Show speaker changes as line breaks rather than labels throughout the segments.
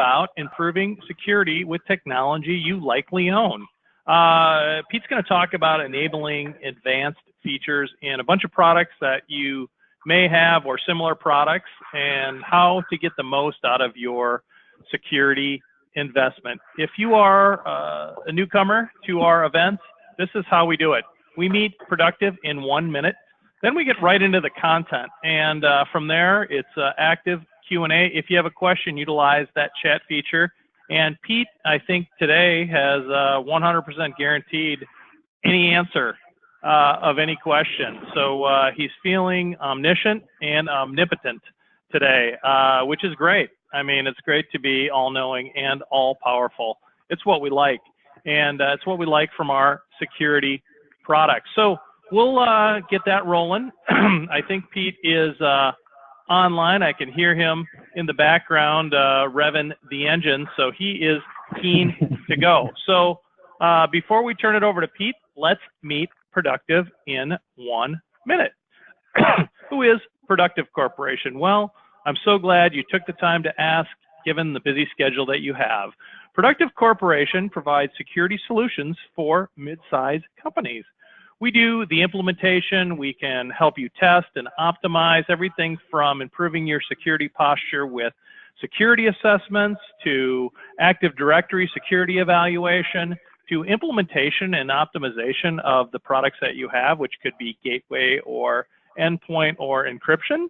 about improving security with technology you likely own. Pete's going to talk about enabling advanced features in a bunch of products that you may have or similar products, and how to get the most out of your security investment. If you are a newcomer to our events, this is how we do it. We meet productive in 1 minute, then we get right into the content, and from there it's active Q&A. If you have a question, utilize that chat feature. And Pete, I think today has 100% guaranteed any answer of any question. So he's feeling omniscient and omnipotent today, which is great. I mean, it's great to be all-knowing and all-powerful. It's what we like, and it's what we like from our security products. So we'll get that rolling. I think Pete is online. I can hear him in the background revving the engine, so he is keen to go. So before we turn it over to Pete, let's meet Productive in 1 minute. Who is Productive Corporation? Well, I'm so glad you took the time to ask, given the busy schedule that you have. Productive Corporation provides security solutions for mid-sized companies. We do the implementation. We can help you test and optimize everything from improving your security posture with security assessments to Active Directory security evaluation to implementation and optimization of the products that you have, which could be gateway or endpoint or encryption.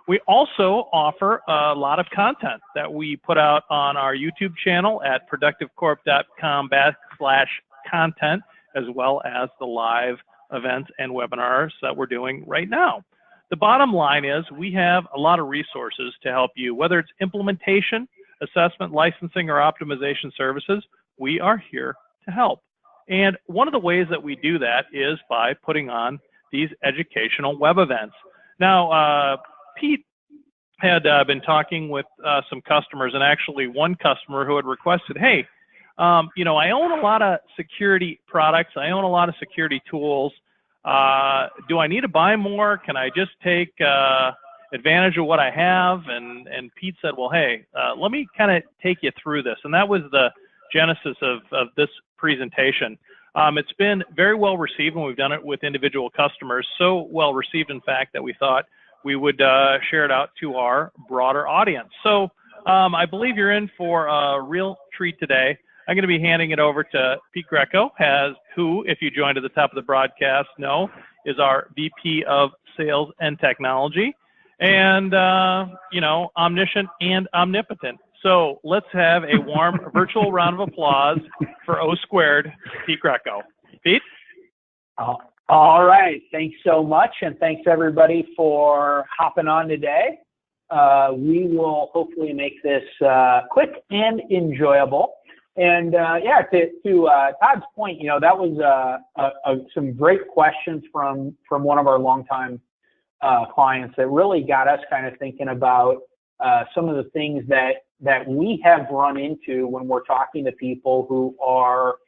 We also offer a lot of content that we put out on our YouTube channel at productivecorp.com/content, as well as the live events and webinars that we're doing right now. The bottom line is we have a lot of resources to help you, whether it's implementation, assessment, licensing, or optimization services. We are here to help. And one of the ways that we do that is by putting on these educational web events. Now, Pete had been talking with some customers, and actually one customer who had requested, hey, you know, I own a lot of security products. I own a lot of security tools. Do I need to buy more? Can I just take advantage of what I have? And Pete said, well, hey, let me kind of take you through this. And that was the genesis of this presentation. It's been very well received when we've done it with individual customers. So well received, in fact, that we thought we would share it out to our broader audience. So I believe you're in for a real treat today. I'm going to be handing it over to Pete Greco, who, if you joined at the top of the broadcast, know is our VP of Sales and Technology, and, you know, omniscient and omnipotent. So let's have a warm virtual round of applause for O Squared, Pete Greco. Pete?
All right. Thanks so much, and thanks, everybody, for hopping on today. We will hopefully make this quick and enjoyable. And yeah, to Todd's point, you know, that was some great questions from one of our longtime clients that really got us kind of thinking about some of the things that we have run into when we're talking to people who are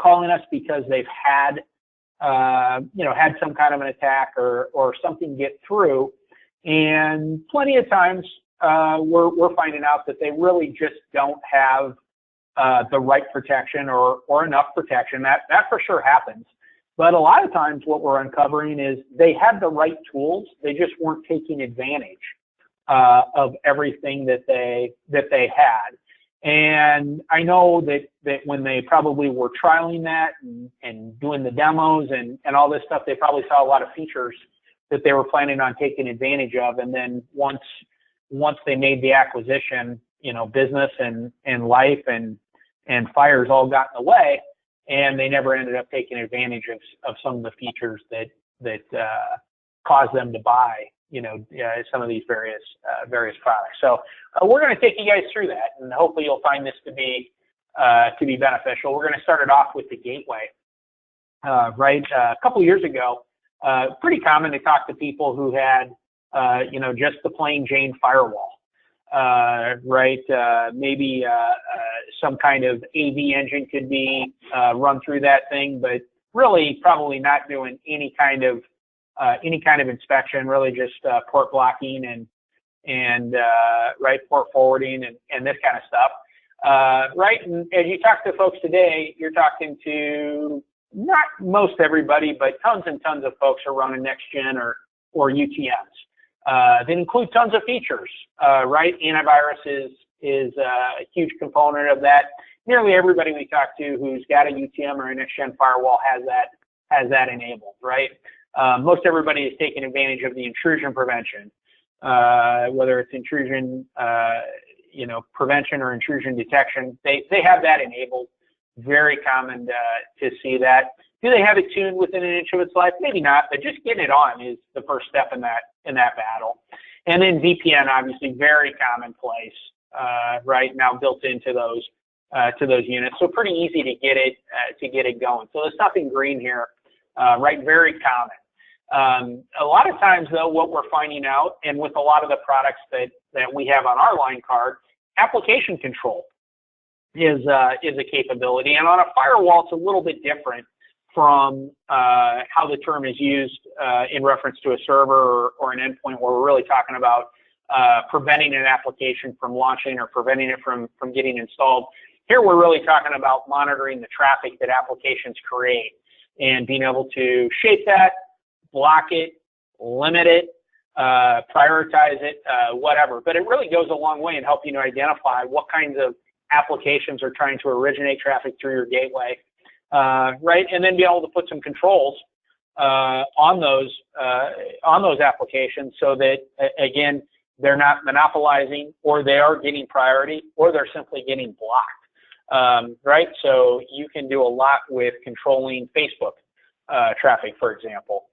calling us because they've had you know, had some kind of an attack or something get through, and plenty of times we're finding out that they really just don't have the right protection or enough protection. That for sure happens. But a lot of times what we're uncovering is they had the right tools, they just weren't taking advantage of everything that they had. And I know that when they probably were trialing that and doing the demos and all this stuff, they probably saw a lot of features that they were planning on taking advantage of. And then once they made the acquisition, you know, business and life and fires all got in the way, and they never ended up taking advantage of some of the features that caused them to buy, you know, some of these various products. So we're going to take you guys through that, and hopefully you'll find this to be beneficial. We're going to start it off with the gateway. Right, a couple of years ago, pretty common to talk to people who had, you know, just the plain Jane firewall. Right, maybe some kind of AV engine could be run through that thing, but really probably not doing any kind of inspection, really just port blocking and right, port forwarding and this kind of stuff. Right, and as you talk to folks today, you're talking to not most everybody, but tons and tons of folks are running next gen or UTMs. They include tons of features, right? Antivirus is a huge component of that. Nearly everybody we talk to who's got a UTM or a next gen firewall has that enabled, right? Most everybody is taking advantage of the intrusion prevention, whether it's intrusion, prevention or intrusion detection. They have that enabled. Very common to see that. Do they have it tuned within an inch of its life? Maybe not, but just getting it on is the first step in that battle. And then VPN, obviously, very commonplace, right now built into those units. So pretty easy to get it going. So there's nothing green here, right? Very common. A lot of times, though, what we're finding out, and with a lot of the products that we have on our line card, application control is a capability. And on a firewall, it's a little bit different from how the term is used in reference to a server or an endpoint, where we're really talking about preventing an application from launching or preventing it from getting installed. Here, we're really talking about monitoring the traffic that applications create and being able to shape that, block it, limit it, prioritize it, whatever. But it really goes a long way in helping you identify what kinds of applications are trying to originate traffic through your gateway, right? And then be able to put some controls on those applications so that, again, they're not monopolizing, or they are getting priority, or they're simply getting blocked, right? So you can do a lot with controlling Facebook traffic, for example.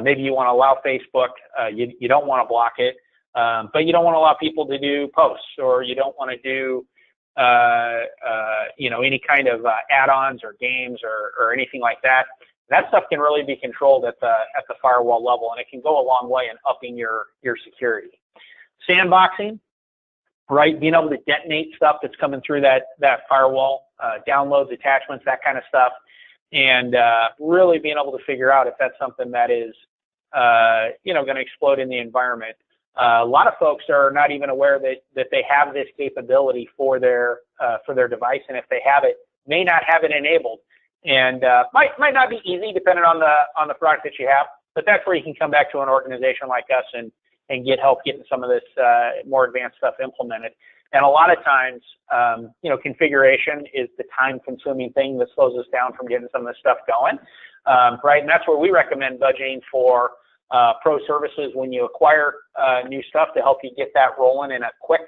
Maybe you want to allow Facebook, you don't want to block it, but you don't want to allow people to do posts, or you don't want to do any kind of add-ons or games or anything like that. That stuff can really be controlled at the firewall level, and it can go a long way in upping your security. Sandboxing, right? Being able to detonate stuff that's coming through that firewall, downloads, attachments, that kind of stuff, and really being able to figure out if that's something that is going to explode in the environment. A lot of folks are not even aware that they have this capability for their device, and if they have it, may not have it enabled, and might not be easy depending on the product that you have. But that's where you can come back to an organization like us and get help getting some of this more advanced stuff implemented. And a lot of times, configuration is the time-consuming thing that slows us down from getting some of this stuff going, right? And that's where we recommend budgeting for pro services when you acquire new stuff to help you get that rolling in a quick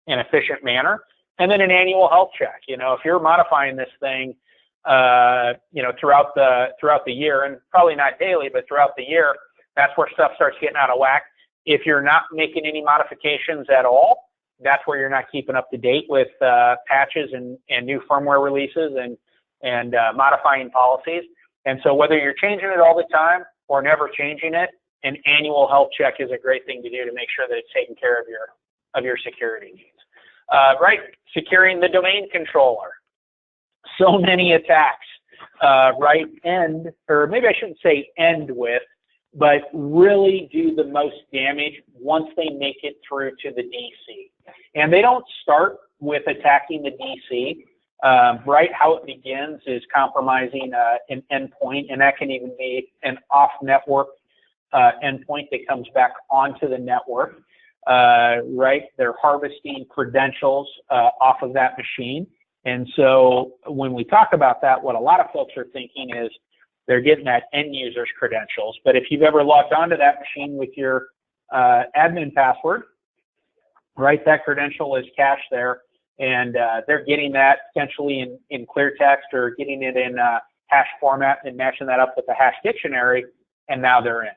and efficient manner. And then an annual health check. If you're modifying this thing, throughout the year, and probably not daily, but throughout the year, that's where stuff starts getting out of whack. If you're not making any modifications at all, that's where you're not keeping up to date with patches and new firmware releases and modifying policies. And so whether you're changing it all the time or never changing it, an annual health check is a great thing to do to make sure that it's taking care of your security needs. Right, securing the domain controller. So many attacks, right, or maybe I shouldn't say end with, but really do the most damage once they make it through to the DC. And they don't start with attacking the DC, right? How it begins is compromising an endpoint, and that can even be an off-network endpoint that comes back onto the network, right? They're harvesting credentials off of that machine. And so when we talk about that, what a lot of folks are thinking is they're getting that end user's credentials. But if you've ever logged onto that machine with your admin password, right, that credential is cached there, and they're getting that potentially in clear text or getting it in hash format and matching that up with the hash dictionary, and now they're in.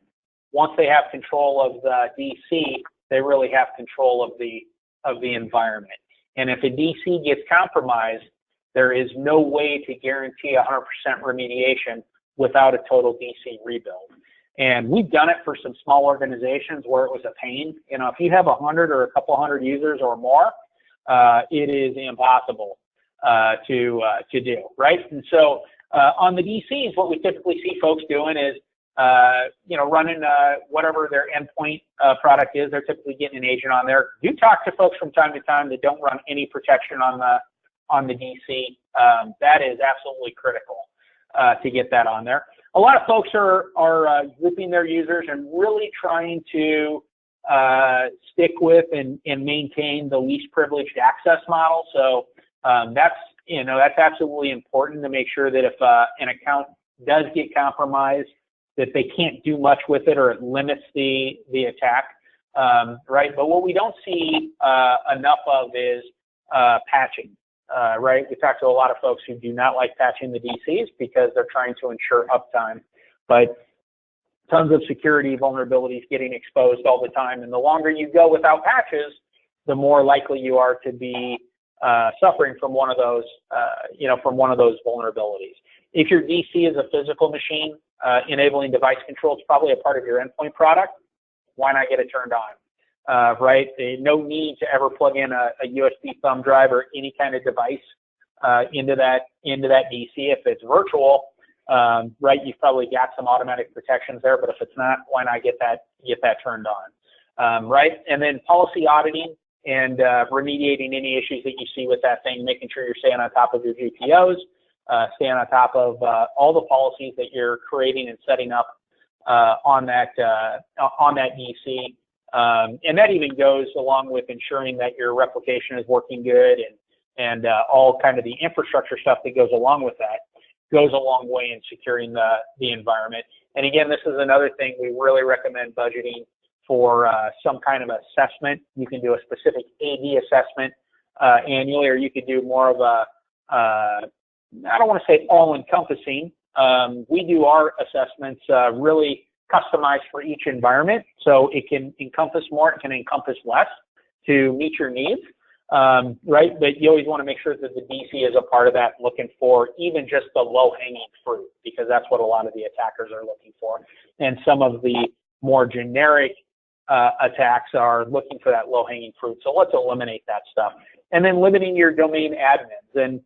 Once they have control of the DC, they really have control of the environment. And if a DC gets compromised, there is no way to guarantee 100% remediation without a total DC rebuild. And we've done it for some small organizations where it was a pain. If you have 100 or a couple hundred users or more, it is impossible to do, right? And so on the DCs, what we typically see folks doing is running whatever their endpoint product is. They're typically getting an agent on there. Do talk to folks from time to time that don't run any protection on the DC. That is absolutely critical to get that on there. A lot of folks are grouping their users and really trying to stick with and maintain the least privileged access model. So that's absolutely important to make sure that if an account does get compromised, that they can't do much with it or it limits the attack, right? But what we don't see enough of is patching, right? We talk to a lot of folks who do not like patching the DCs because they're trying to ensure uptime, but tons of security vulnerabilities getting exposed all the time. And the longer you go without patches, the more likely you are to be suffering from one of those, vulnerabilities. If your DC is a physical machine, enabling device control is probably a part of your endpoint product. Why not get it turned on, right? No need to ever plug in a USB thumb drive or any kind of device into that DC. If it's virtual, right, you've probably got some automatic protections there, but if it's not, why not get that turned on, right? And then policy auditing and remediating any issues that you see with that thing, making sure you're staying on top of your GPOs, staying on top of all the policies that you're creating and setting up on that DC. And that even goes along with ensuring that your replication is working good and all kind of the infrastructure stuff that goes along with that goes a long way in securing the environment. And again, this is another thing we really recommend budgeting for some kind of assessment. You can do a specific AD assessment annually, or you could do more of a, I don't want to say all-encompassing. We do our assessments really customized for each environment, so it can encompass more, it can encompass less to meet your needs, right? But you always want to make sure that the DC is a part of that, looking for even just the low-hanging fruit, because that's what a lot of the attackers are looking for. And some of the more generic attacks are looking for that low-hanging fruit. So let's eliminate that stuff. And then limiting your domain admins. And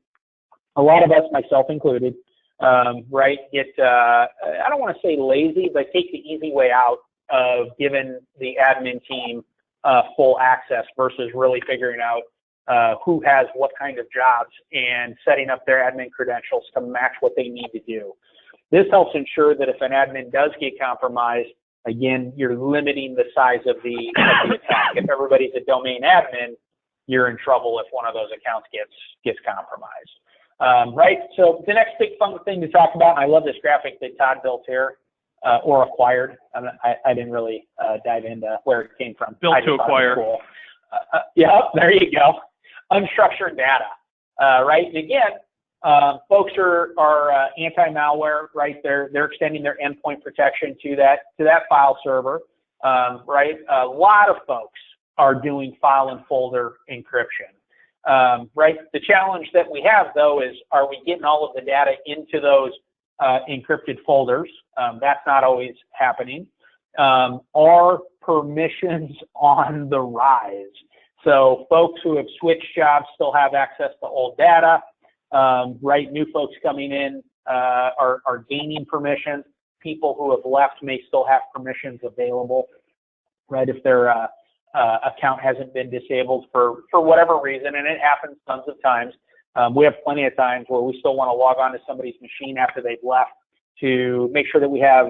a lot of us, myself included, right, get, I don't want to say lazy, but take the easy way out of giving the admin team full access versus really figuring out who has what kind of jobs and setting up their admin credentials to match what they need to do. This helps ensure that if an admin does get compromised, again, you're limiting the size of the attack. If everybody's a domain admin, you're in trouble if one of those accounts gets compromised. Right? So the next big fun thing to talk about, and I love this graphic that Todd built here, or acquired. I didn't really dive into where it came from.
Built to acquire.
Cool. Yeah, there you go. Unstructured data. Right? And again, folks are anti-malware, right? They're extending their endpoint protection to that file server, right? A lot of folks are doing file and folder encryption, right? The challenge that we have, though, is are we getting all of the data into those encrypted folders? That's not always happening. Are permissions on the rise? So folks who have switched jobs still have access to old data. Right, new folks coming in are gaining permissions. People who have left may still have permissions available, right, if their account hasn't been disabled for whatever reason, and it happens tons of times. We have plenty of times where we still want to log on to somebody's machine after they've left to make sure that we have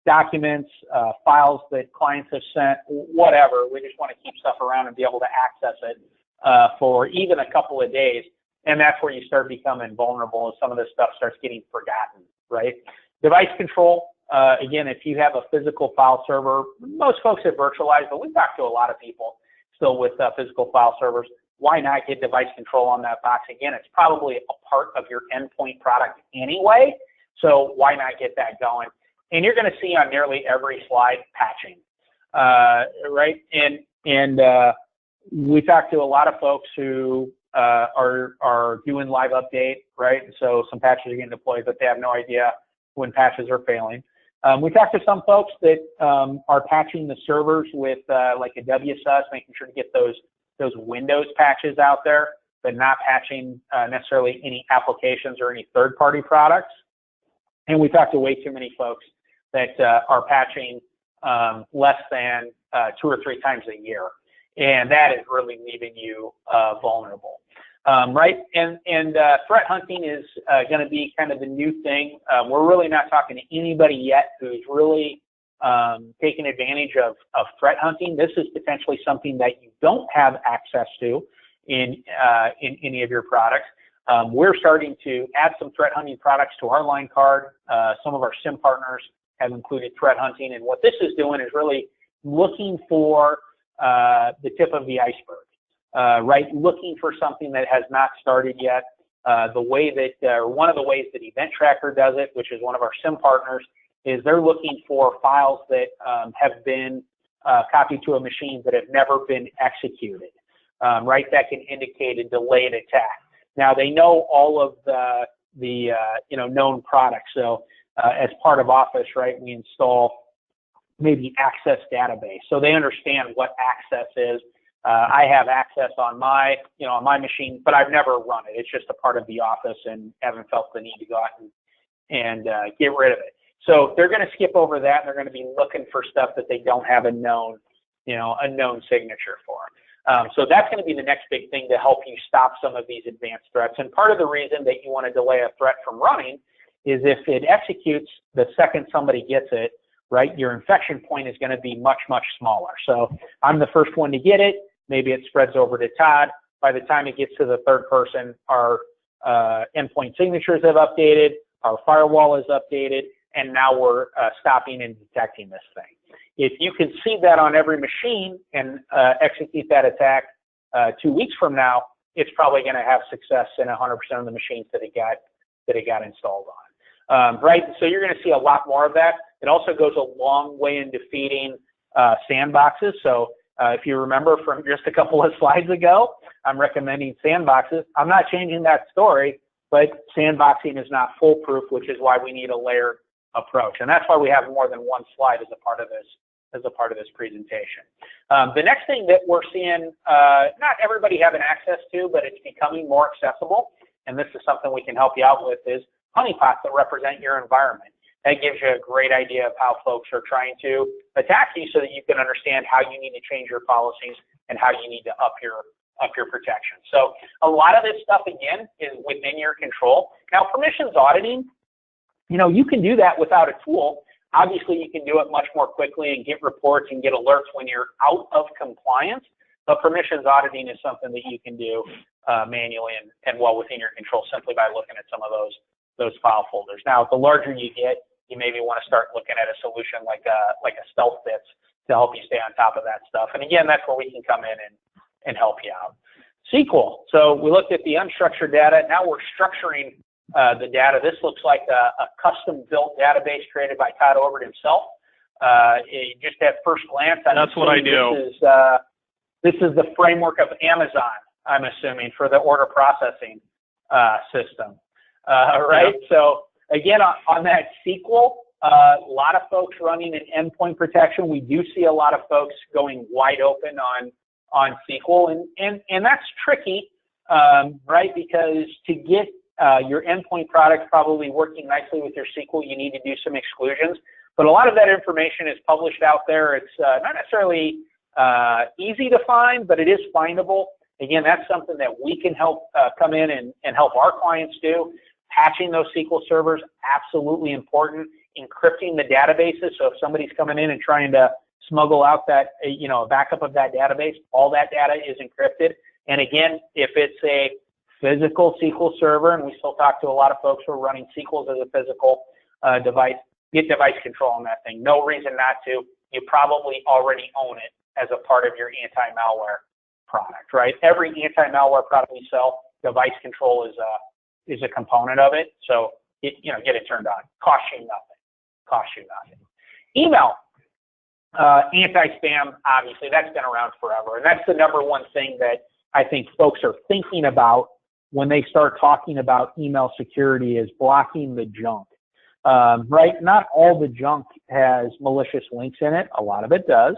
documents, files that clients have sent, whatever. We just want to keep stuff around and be able to access it for even a couple of days. And that's where you start becoming vulnerable as some of this stuff starts getting forgotten, right? Device control, again, if you have a physical file server, most folks have virtualized, but we talk to a lot of people still with physical file servers. Why not get device control on that box? Again, it's probably a part of your endpoint product anyway, so why not get that going? And you're going to see on nearly every slide patching, right? And we talk to a lot of folks who are doing live update, right? So some patches are getting deployed, but they have no idea when patches are failing. We talk to some folks that are patching the servers with like a WSUS, making sure to get those Windows patches out there, but not patching necessarily any applications or any third-party products. And we talk to way too many folks that are patching less than 2 or 3 times a year, and that is really leaving you vulnerable. Right, and threat hunting is going to be kind of the new thing. We're really not talking to anybody yet who's really taking advantage of threat hunting. This is potentially something that you don't have access to in any of your products. We're starting to add some threat hunting products to our line card. Some of our SIM partners have included threat hunting, and what this is doing is really looking for the tip of the iceberg. Right, looking for something that has not started yet. The way that, one of the ways that Event Tracker does it, which is one of our SIM partners, is they're looking for files that have been copied to a machine that have never been executed. Right, that can indicate a delayed attack. Now they know all of the known products. So as part of Office, right, we install maybe Access database, so they understand what Access is. I have Access on my, on my machine, but I've never run it. It's just a part of the Office, and haven't felt the need to go out and get rid of it. So they're going to skip over that, and they're going to be looking for stuff that they don't have a known signature for. So that's going to be the next big thing to help you stop some of these advanced threats. And part of the reason that you want to delay a threat from running is if it executes the second somebody gets it, right, your infection point is going to be much, much smaller. So I'm the first one to get it. Maybe it spreads over to Todd. By the time it gets to the third person, our endpoint signatures have updated, our firewall is updated, and now we're stopping and detecting this thing. If you can see that on every machine and execute that attack 2 weeks from now, it's probably going to have success in 100% of the machines that it got installed on. Right, so you're going to see a lot more of that. It also goes a long way in defeating sandboxes. So if you remember from just a couple of slides ago, I'm recommending sandboxes. I'm not changing that story, but sandboxing is not foolproof, which is why we need a layered approach. And that's why we have more than one slide as a part of this presentation. The next thing that we're seeing, not everybody having access to, but it's becoming more accessible, and this is something we can help you out with, is honeypots that represent your environment. That gives you a great idea of how folks are trying to attack you, so that you can understand how you need to change your policies and how you need to up your protection. So a lot of this stuff, again, is within your control. Now, permissions auditing, you can do that without a tool. Obviously, you can do it much more quickly and get reports and get alerts when you're out of compliance. But permissions auditing is something that you can do manually and well within your control, simply by looking at some of those file folders. Now, the larger you get, you maybe want to start looking at a solution like a Stealth Bits to help you stay on top of that stuff. And again, that's where we can come in and help you out. SQL. So we looked at the unstructured data. Now we're structuring the data. This looks like a custom-built database created by Todd Overt himself. Just at first glance,
that's what I do.
This is the framework of Amazon, I'm assuming, for the order processing system. Right? Yep. So again, on that SQL, a lot of folks running an endpoint protection. We do see a lot of folks going wide open on SQL, and that's tricky, right? Because to get your endpoint product probably working nicely with your SQL, you need to do some exclusions. But a lot of that information is published out there. It's not necessarily easy to find, but it is findable. Again, that's something that we can help come in and help our clients do. Patching those SQL servers, absolutely important. Encrypting the databases, so if somebody's coming in and trying to smuggle out that, a backup of that database, all that data is encrypted. And again, if it's a physical SQL server, and we still talk to a lot of folks who are running SQLs as a physical device, get device control on that thing. No reason not to. You probably already own it as a part of your anti-malware product, right? Every anti-malware product we sell, device control is a component of it. So get it turned on. Costs you nothing. Email, anti-spam, obviously that's been around forever, and that's the number one thing that I think folks are thinking about when they start talking about email security, is blocking the junk. Right? Not all the junk has malicious links in it. A lot of it does.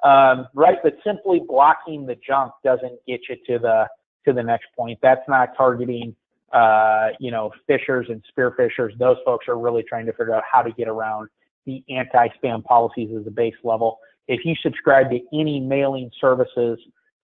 Right? But simply blocking the junk doesn't get you to the next point. That's not targeting phishers and spear phishers. Those folks are really trying to figure out how to get around the anti-spam policies as a base level. If you subscribe to any mailing services,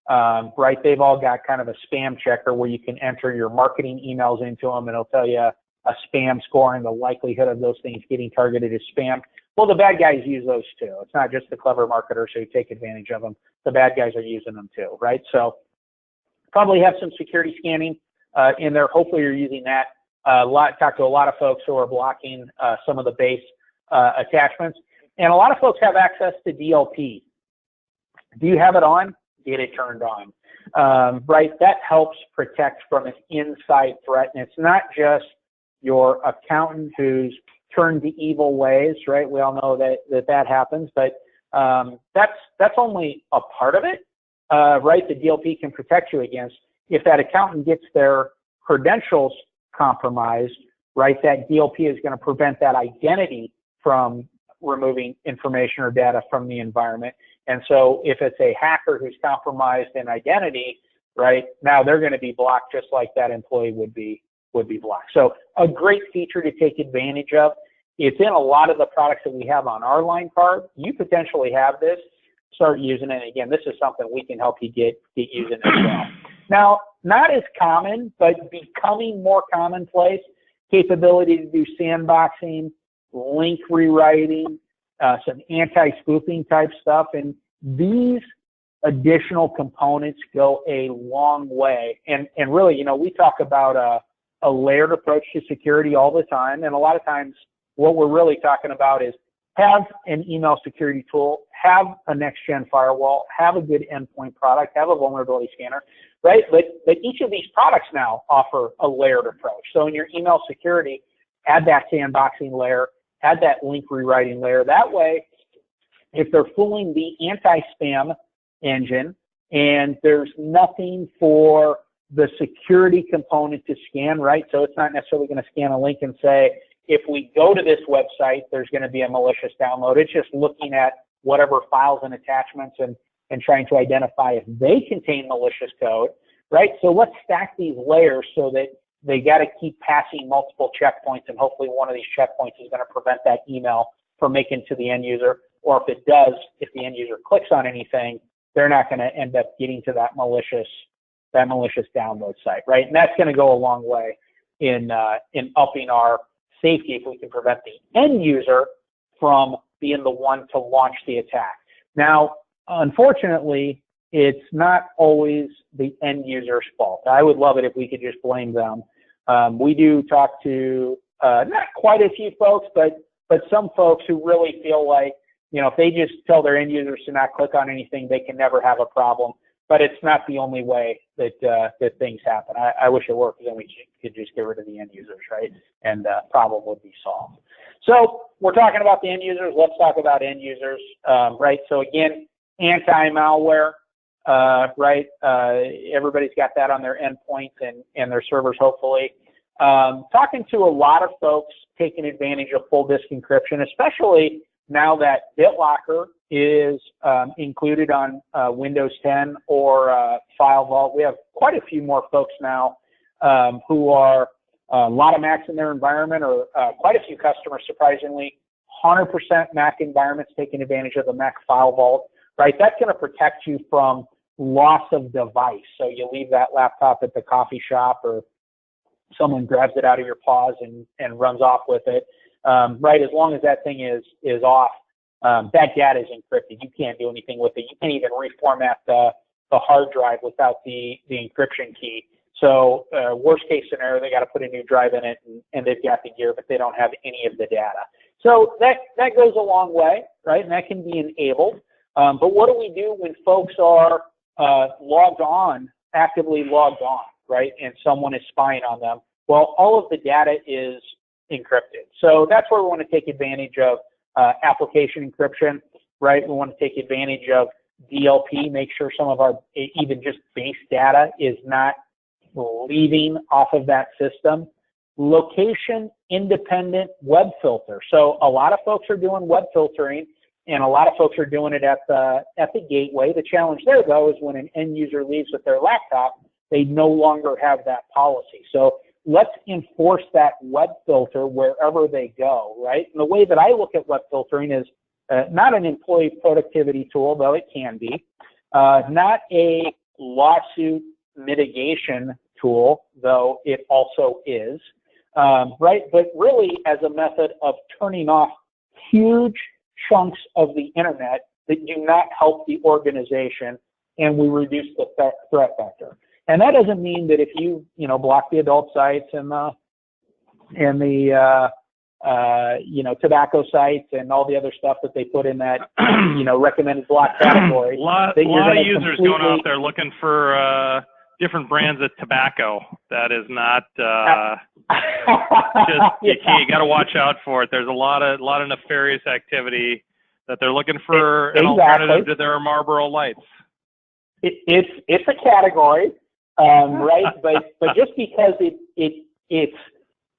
right, they've all got kind of a spam checker where you can enter your marketing emails into them, and it'll tell you a spam score and the likelihood of those things getting targeted as spam. Well, the bad guys use those too. It's not just the clever marketers who take advantage of them. The bad guys are using them too, right? So probably have some security scanning in there. Hopefully you're using that. Talk to a lot of folks who are blocking some of the base attachments. And a lot of folks have access to DLP. Do you have it on? Get it turned on. Right, that helps protect from an inside threat. And it's not just your accountant who's turned to evil ways, right? We all know that happens, but that's only a part of it, right? The DLP can protect you against. If that accountant gets their credentials compromised, right, that DLP is going to prevent that identity from removing information or data from the environment. And so if it's a hacker who's compromised an identity, right, now they're going to be blocked just like that employee would be blocked. So a great feature to take advantage of. It's in a lot of the products that we have on our line card. You potentially have this. Start using it. And again, this is something we can help you get using as well. Now, not as common, but becoming more commonplace, capability to do sandboxing, link rewriting, some anti-spoofing type stuff. And these additional components go a long way. And really, you know, we talk about a layered approach to security all the time. And a lot of times what we're really talking about is have an email security tool, have a next-gen firewall, have a good endpoint product, have a vulnerability scanner, right? But each of these products now offer a layered approach. So in your email security, add that sandboxing layer, add that link rewriting layer. That way, if they're fooling the anti-spam engine and there's nothing for the security component to scan, right? So it's not necessarily going to scan a link and say, if we go to this website, there's going to be a malicious download. It's just looking at whatever files and attachments and trying to identify if they contain malicious code, right? So let's stack these layers so that they got to keep passing multiple checkpoints, and hopefully one of these checkpoints is going to prevent that email from making it to the end user. Or if it does, if the end user clicks on anything, they're not going to end up getting to that malicious download site, right? And that's going to go a long way in upping our safety if we can prevent the end user from being the one to launch the attack. Now, unfortunately, it's not always the end user's fault. I would love it if we could just blame them. We do talk to not quite a few folks, but some folks who really feel like, you know, if they just tell their end users to not click on anything, they can never have a problem. But it's not the only way that things happen. I wish it worked, because then we could just get rid of the end users, right? And the problem would be solved. So we're talking about the end users. Let's talk about end users, right? So again, anti-malware, right? Everybody's got that on their endpoints and their servers, hopefully. Talking to a lot of folks taking advantage of full disk encryption, especially now that BitLocker is included on Windows 10 or File Vault. We have quite a few more folks now who are a lot of Macs in their environment, or quite a few customers, surprisingly, 100% Mac environments taking advantage of the Mac File Vault, right? That's going to protect you from loss of device. So you leave that laptop at the coffee shop, or someone grabs it out of your paws and runs off with it. Right, as long as that thing is off, that data is encrypted. You can't do anything with it. You can't even reformat the hard drive without the encryption key. So worst case scenario, they got to put a new drive in it, and they've got the gear, but they don't have any of the data. So that goes a long way, right? And that can be enabled. But what do we do when folks are logged on, actively logged on, right? And someone is spying on them? Well, all of the data is encrypted. So that's where we want to take advantage of application encryption, right? We want to take advantage of DLP, make sure some of our even just base data is not leaving off of that system. Location independent web filter. So a lot of folks are doing web filtering, and a lot of folks are doing it at the gateway. The challenge there, though, is when an end user leaves with their laptop, they no longer have that policy. So let's enforce that web filter wherever they go, right? And the way that I look at web filtering is not an employee productivity tool, though it can be, not a lawsuit mitigation tool, though it also is, right? But really as a method of turning off huge chunks of the internet that do not help the organization, and we reduce the threat factor. And that doesn't mean that if you, block the adult sites and the tobacco sites and all the other stuff that they put in that, recommended block category.
A lot of users going out there looking for different brands of tobacco. That is not you got to watch out for it. There's a lot of nefarious activity that they're looking for an alternative to their Marlboro Lights.
It's a category, right? But just because it's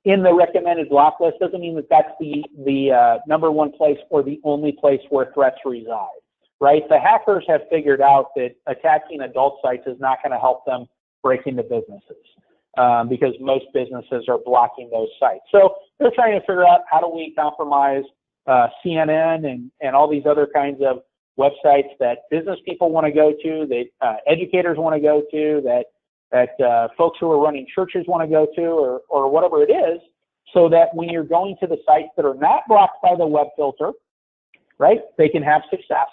in the recommended block list doesn't mean that that's the number one place or the only place where threats reside, right? The hackers have figured out that attacking adult sites is not going to help them break into businesses because most businesses are blocking those sites. So they're trying to figure out how do we compromise CNN and all these other kinds of websites that business people want to go to, that educators want to go to, that folks who are running churches want to go to, or whatever it is, so that when you're going to the sites that are not blocked by the web filter, right, they can have success.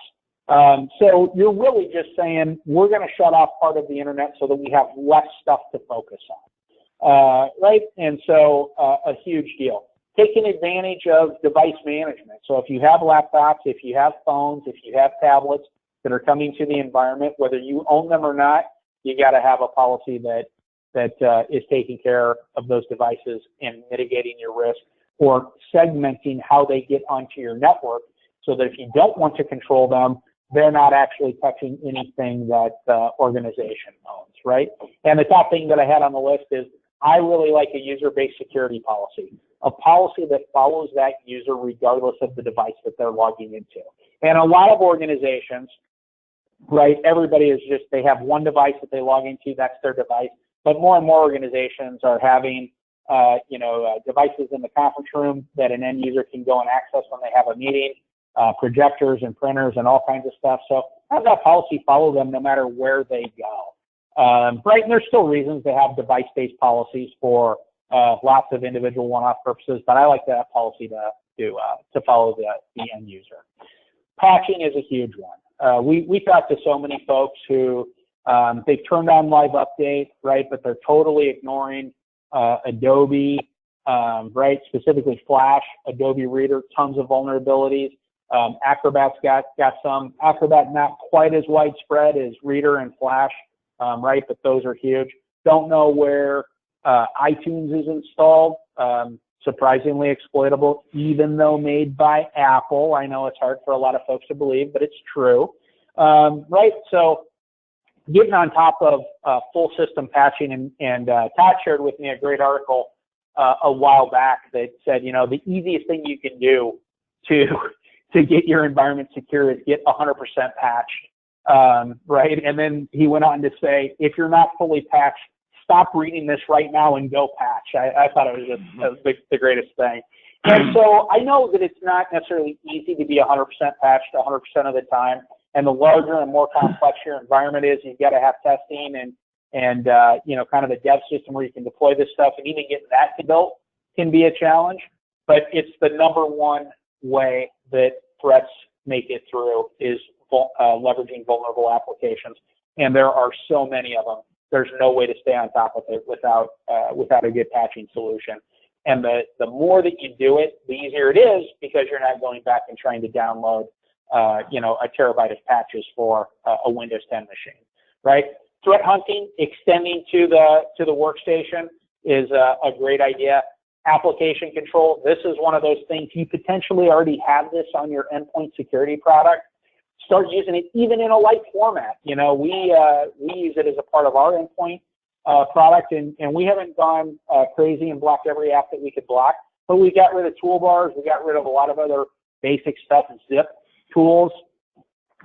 So you're really just saying, we're going to shut off part of the internet so that we have less stuff to focus on, right? And so a huge deal. Taking advantage of device management. So if you have laptops, if you have phones, if you have tablets that are coming to the environment, whether you own them or not, you got to have a policy that is taking care of those devices and mitigating your risk, or segmenting how they get onto your network so that if you don't want to control them, they're not actually touching anything that the organization owns, right? And the top thing that I had on the list is I really like a user-based security policy, a policy that follows that user regardless of the device that they're logging into. And a lot of organizations, right, everybody is just, they have one device that they log into, that's their device. But more and more organizations are having, devices in the conference room that an end user can go and access when they have a meeting, projectors and printers and all kinds of stuff. So have that policy follow them no matter where they go. Right, and there's still reasons to have device-based policies for lots of individual one-off purposes, but I like that policy to follow the end user. Patching is a huge one. We talk to so many folks who they've turned on Live Update, right, but they're totally ignoring Adobe, right, specifically Flash, Adobe Reader, tons of vulnerabilities. Acrobat's got some. Acrobat not quite as widespread as Reader and Flash. Right, but those are huge. Don't know where iTunes is installed. Surprisingly exploitable, even though made by Apple. I know it's hard for a lot of folks to believe, but it's true. Right, so getting on top of full system patching, and Todd shared with me a great article a while back that said, the easiest thing you can do to get your environment secure is get 100% patched. Right, and then he went on to say, if you're not fully patched, stop reading this right now and go patch. I thought it was just the greatest thing. And so I know that it's not necessarily easy to be 100% patched 100% of the time. And the larger and more complex your environment is, you've got to have testing and kind of a dev system where you can deploy this stuff, and even getting that built can be a challenge. But it's the number one way that threats make it through is leveraging vulnerable applications. And there are so many of them. There's no way to stay on top of it without a good patching solution. And the more that you do it, the easier it is, because you're not going back and trying to download a terabyte of patches for a Windows 10 machine, right? Threat hunting, extending to the workstation is a great idea. Application control, this is one of those things. You potentially already have this on your endpoint security product. Start using it even in a light format. We use it as a part of our endpoint product, and we haven't gone crazy and blocked every app that we could block, but we got rid of toolbars. We got rid of a lot of other basic stuff, zip tools.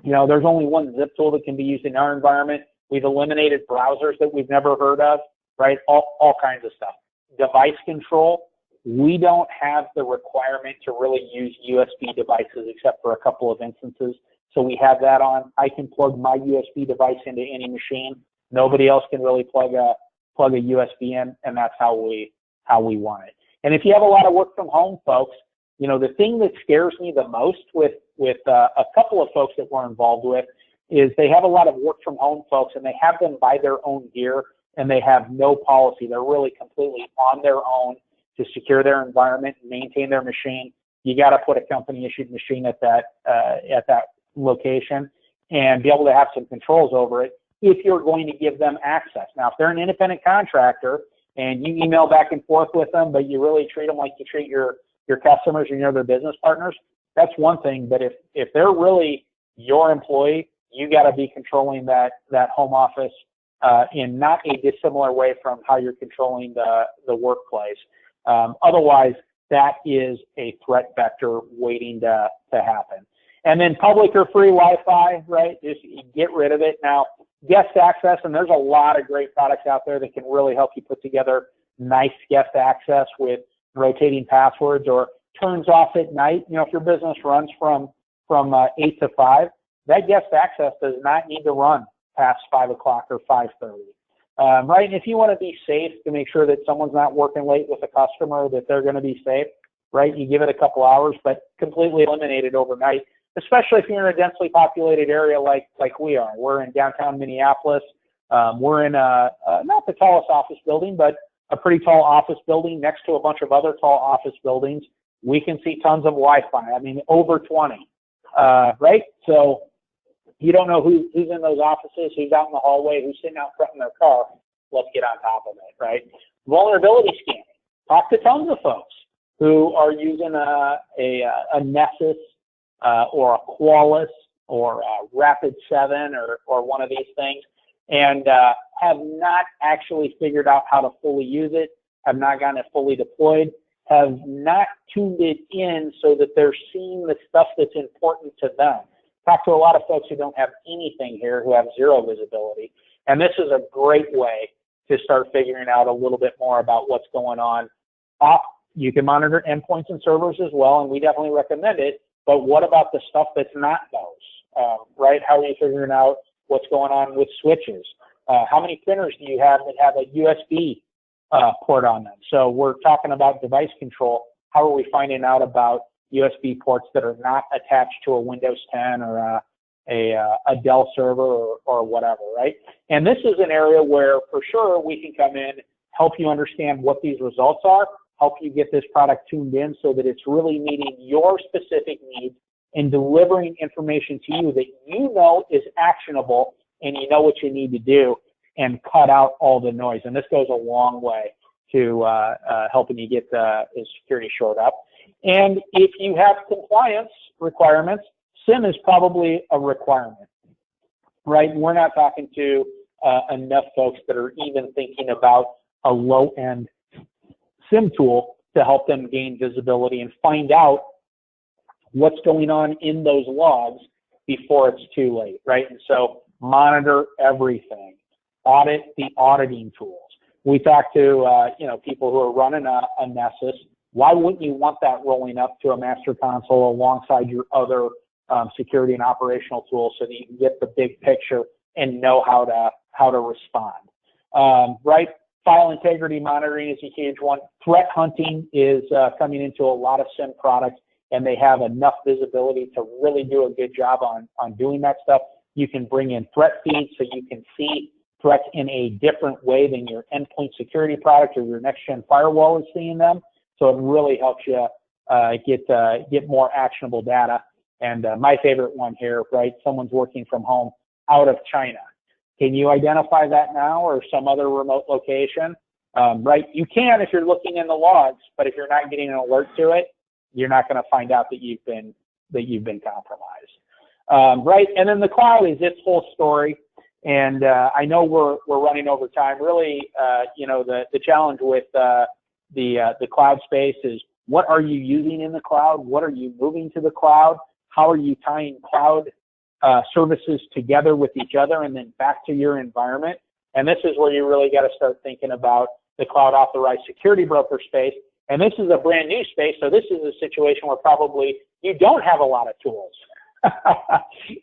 There's only one zip tool that can be used in our environment. We've eliminated browsers that we've never heard of, right? All kinds of stuff. device control, we don't have the requirement to really use USB devices except for a couple of instances. So we have that on. I can plug my USB device into any machine. Nobody else can really plug a USB in, and that's how we want it. And if you have a lot of work from home folks, you know, the thing that scares me the most with a couple of folks that we're involved with is they have a lot of work from home folks, and they have them buy their own gear, and they have no policy. They're really completely on their own to secure their environment and maintain their machine. You got to put a company issued machine at that location and be able to have some controls over it if you're going to give them access. Now, if they're an independent contractor and you email back and forth with them, but you really treat them like you treat your customers and your other business partners, that's one thing. But if they're really your employee, you got to be controlling that home office in not a dissimilar way from how you're controlling the workplace. Otherwise, that is a threat vector waiting to happen. And then public or free Wi-Fi, right? Just get rid of it. Now, guest access, and there's a lot of great products out there that can really help you put together nice guest access with rotating passwords or turns off at night. You know, if your business runs from 8 to 5, that guest access does not need to run past 5 o'clock or 5:30. Right? And if you want to be safe to make sure that someone's not working late with a customer, that they're going to be safe, right? You give it a couple hours, but completely eliminate it overnight, especially if you're in a densely populated area like we are. We're in downtown Minneapolis. We're in not the tallest office building, but a pretty tall office building next to a bunch of other tall office buildings. We can see tons of Wi-Fi. I mean, over 20, right? So you don't know who's in those offices, who's out in the hallway, who's sitting out front in their car. Let's get on top of it, right? Vulnerability scanning. Talk to tons of folks who are using a Nessus or a Qualys or a Rapid7 or one of these things, and have not actually figured out how to fully use it, have not gotten it fully deployed, have not tuned it in so that they're seeing the stuff that's important to them. Talk to a lot of folks who don't have anything here, who have zero visibility. And this is a great way to start figuring out a little bit more about what's going on. You can monitor endpoints and servers as well, and we definitely recommend it. But what about the stuff that's not those, right? How are you figuring out what's going on with switches? How many printers do you have that have a USB port on them? So we're talking about device control. How are we finding out about USB ports that are not attached to a Windows 10 or a Dell server or whatever, right? And this is an area where for sure we can come in, help you understand what these results are, help you get this product tuned in so that it's really meeting your specific needs and delivering information to you that you know is actionable and you know what you need to do, and cut out all the noise. And this goes a long way to helping you get the security shored up. And if you have compliance requirements, SIM is probably a requirement, right? We're not talking to enough folks that are even thinking about a low-end SIM tool to help them gain visibility and find out what's going on in those logs before it's too late, right? And so monitor everything, audit the auditing tools. We talk to people who are running a Nessus. Why wouldn't you want that rolling up to a master console alongside your other security and operational tools so that you can get the big picture and know how to respond, right? File integrity monitoring is a huge one. Threat hunting is coming into a lot of SIM products, and they have enough visibility to really do a good job on doing that stuff. You can bring in threat feeds so you can see threats in a different way than your endpoint security product or your next-gen firewall is seeing them. So it really helps you get more actionable data. And my favorite one here, right? Someone's working from home out of China. Can you identify that now or some other remote location? Right? You can if you're looking in the logs, but if you're not getting an alert to it, you're not going to find out that you've been compromised. Right? And then the cloud is its whole story. And I know we're running over time. Really, the challenge with the cloud space is, what are you using in the cloud? What are you moving to the cloud? How are you tying cloud services together with each other and then back to your environment? And this is where you really got to start thinking about the cloud authorized security broker space. And this is a brand new space, so this is a situation where probably you don't have a lot of tools.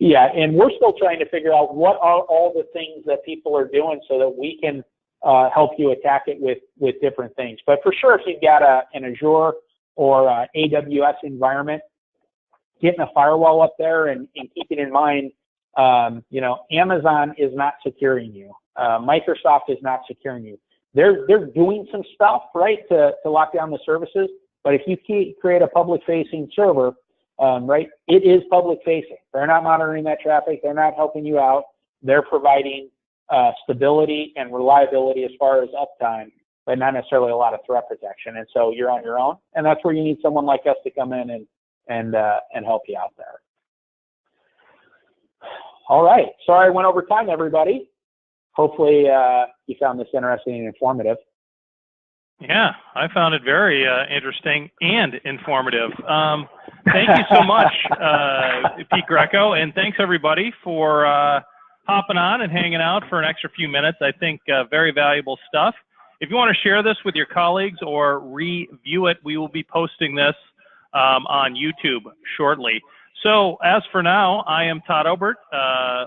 Yeah, and we're still trying to figure out what are all the things that people are doing so that we can help you attack it with different things. But for sure, if you've got an Azure or AWS environment, getting a firewall up there and keeping in mind, you know, Amazon is not securing you. Microsoft is not securing you. They're doing some stuff, right, to lock down the services. But if you create a public-facing server, right, it is public-facing. They're not monitoring that traffic. They're not helping you out. They're providing stability and reliability as far as uptime, but not necessarily a lot of threat protection. And so you're on your own, and that's where you need someone like us to come in and help you out there. All right. Sorry I went over time, everybody. Hopefully you found this interesting and informative.
Yeah, I found it very interesting and informative. Thank you so much, Pete Greco, and thanks everybody for hopping on and hanging out for an extra few minutes. I think very valuable stuff. If you want to share this with your colleagues or review it, we will be posting this on YouTube shortly. So as for now, I am Todd Obert,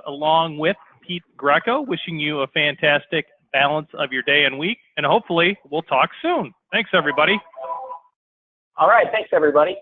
along with Pete Greco, wishing you a fantastic balance of your day and week, and hopefully we'll talk soon. Thanks, everybody.
All right. Thanks, everybody.